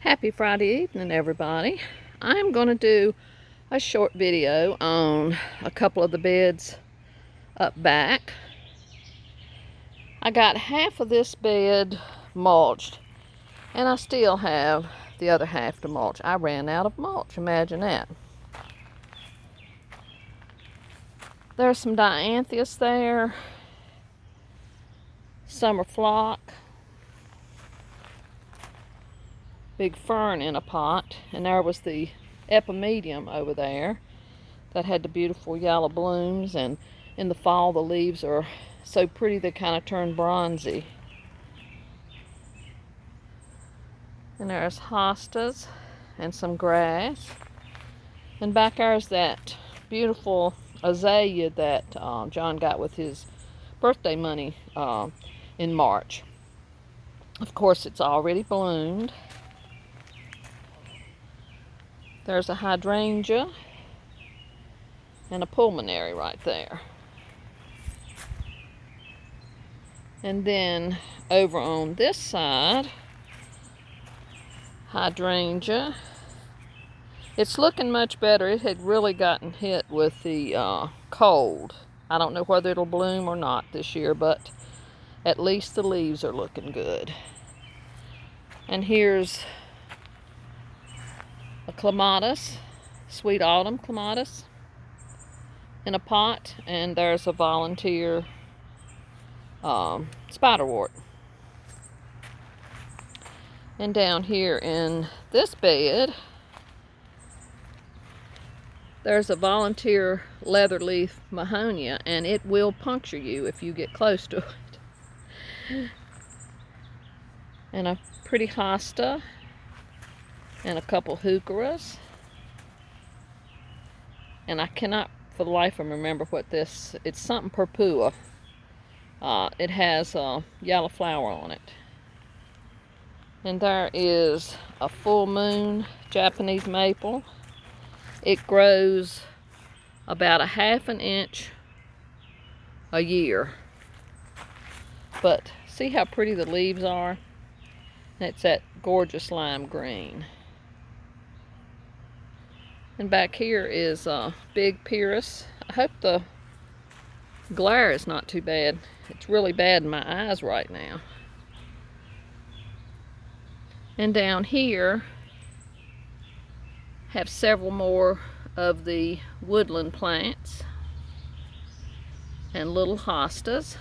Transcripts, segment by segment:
Happy Friday evening, everybody. I'm going to do a short video on a couple of the beds up back. I got half of this bed mulched, and I still have the other half to mulch. I ran out of mulch, imagine that. There's some dianthias there, summer flock, big fern in a pot, and there was the epimedium over there that had the beautiful yellow blooms, and in the fall the leaves are so pretty they kind of turn bronzy. And there's hostas and some grass, and back there's that beautiful azalea that John got with his birthday money in March. Of course, it's already bloomed. There's a hydrangea and a pulmonary right there. And then over on this side, hydrangea. It's looking much better. It had really gotten hit with the cold. I don't know whether it'll bloom or not this year, but at least the leaves are looking good. And here's a clematis, sweet autumn clematis, in a pot, and there's a volunteer spiderwort. And down here in this bed, there's a volunteer leatherleaf mahonia, and it will puncture you if you get close to it. And a pretty hosta, and a couple heucheras. And I cannot for the life of me remember what this, it's something purpua. It has a yellow flower on it. And there is a full moon Japanese maple. It grows about a ½ an inch a year. But see how pretty the leaves are? It's that gorgeous lime green. And back here is a big pyrrhus. I hope the glare is not too bad. It's really bad in my eyes right now. And down here have several more of the woodland plants and little hostas.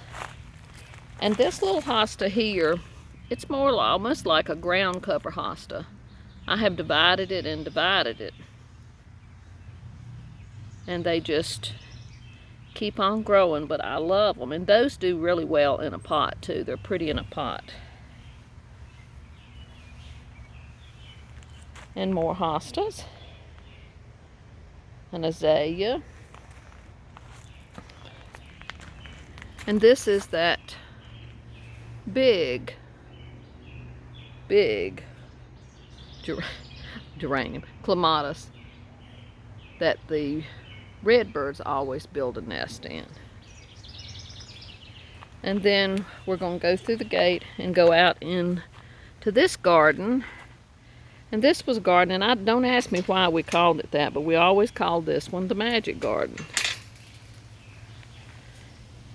And this little hosta here, it's more almost like a ground cover hosta. I have divided it and divided it. And they just keep on growing, but I love them. And those do really well in a pot too. They're pretty in a pot. And more hostas. An azalea. And this is that big geranium, clematis, that the redbirds always build a nest in. And then we're going to go through the gate and go out into this garden. And this was a garden, and don't ask me why we called it that, but we always called this one the magic garden.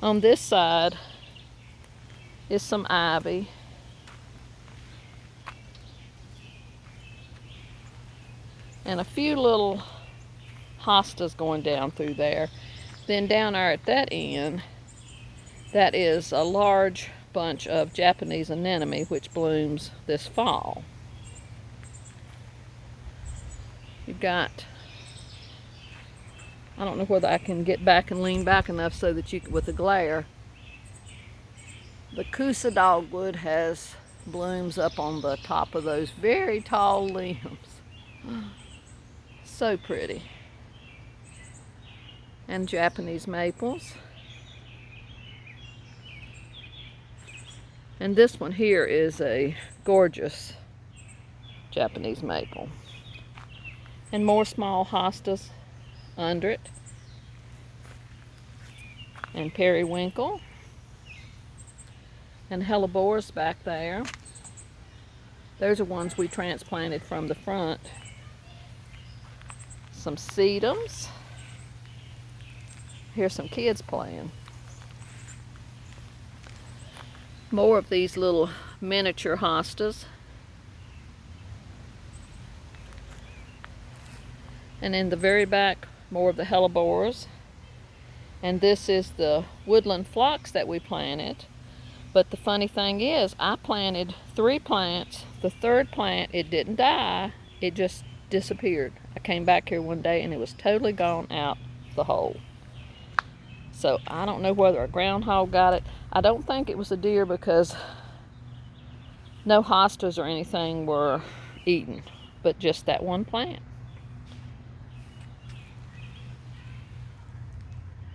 On this side is some ivy. And a few little hostas going down through there. Then down there at that end, that is a large bunch of Japanese anemone, which blooms this fall. You've got, I don't know whether I can get back and lean back enough so that you can, with the glare. The Kusa dogwood has blooms up on the top of those very tall limbs. So pretty. And Japanese maples. And this one here is a gorgeous Japanese maple. And more small hostas under it. And periwinkle. And hellebores back there. Those are ones we transplanted from the front. Some sedums. Here's some kids playing. More of these little miniature hostas. And in the very back, more of the hellebores. And this is the Woodland Phlox that we planted. But the funny thing is, I planted 3 plants. The 3rd plant, it didn't die. It just disappeared. I came back here one day and it was totally gone out the hole. So I don't know whether a groundhog got it. I don't think it was a deer because no hostas or anything were eaten, but just that one plant.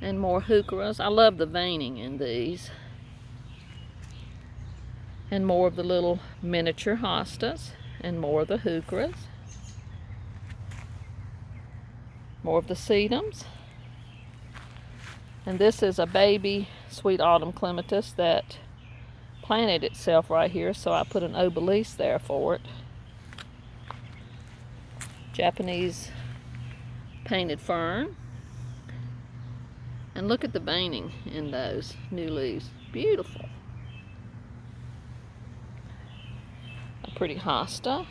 And more heucheras. I love the veining in these. And more of the little miniature hostas, and more of the heucheras. More of the sedums. And this is a baby sweet autumn clematis that planted itself right here, so I put an obelisk there for it. Japanese painted fern. And look at the veining in those new leaves. Beautiful. A pretty hosta.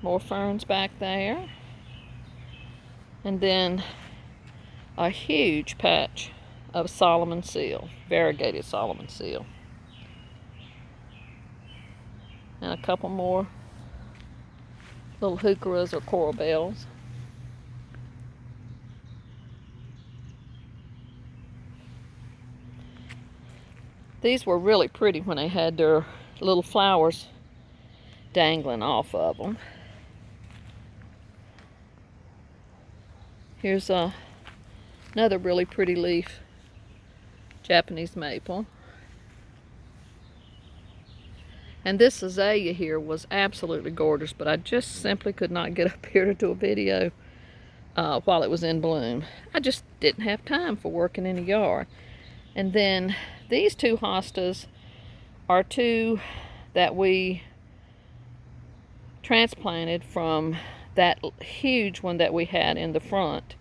More ferns back there. And then a huge patch of Solomon seal, variegated Solomon seal. And a couple more little heucheras or coral bells. These were really pretty when they had their little flowers dangling off of them. Here's another really pretty leaf, Japanese maple. And this azalea here was absolutely gorgeous, but I just simply could not get up here to do a video while it was in bloom. I just didn't have time for working in the yard. And then these 2 hostas are 2 that we transplanted from that huge one that we had in the front,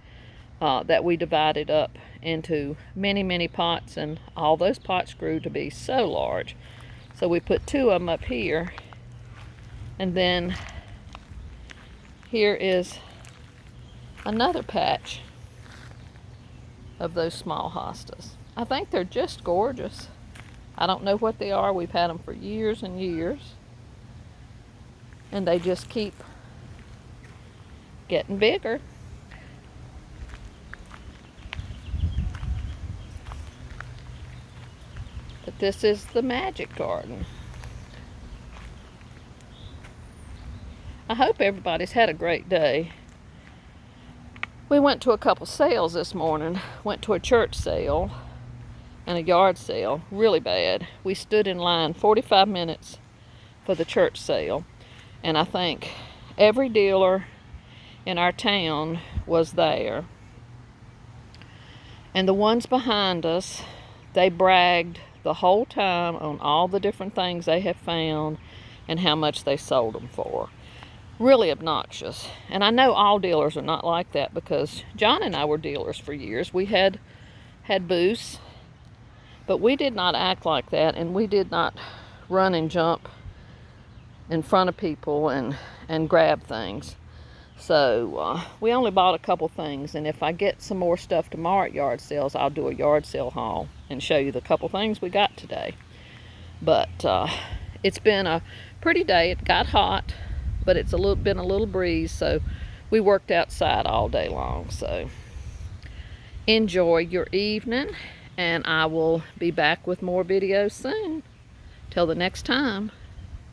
that we divided up into many pots, and all those pots grew to be so large. So we put 2 of them up here, and then here is another patch of those small hostas. I think they're just gorgeous. I don't know what they are. We've had them for years and years, and they just keep getting bigger. But this is the magic garden. I hope everybody's had a great day. We went to a couple sales this morning. Went to a church sale and a yard sale. Really bad. We stood in line 45 minutes for the church sale, and I think every dealer in our town was there. And the ones behind us, they bragged the whole time on all the different things they have found and how much they sold them for. Really obnoxious. And I know all dealers are not like that, because John and I were dealers for years. We had booths, but we did not act like that, and we did not run and jump in front of people and grab things. So we only bought a couple things, and if I get some more stuff tomorrow at yard sales, I'll do a yard sale haul and show you the couple things we got today. But it's been a pretty day. It got hot, but it's been a little breeze, so we worked outside all day long. So enjoy your evening, and I will be back with more videos soon. Till the next time.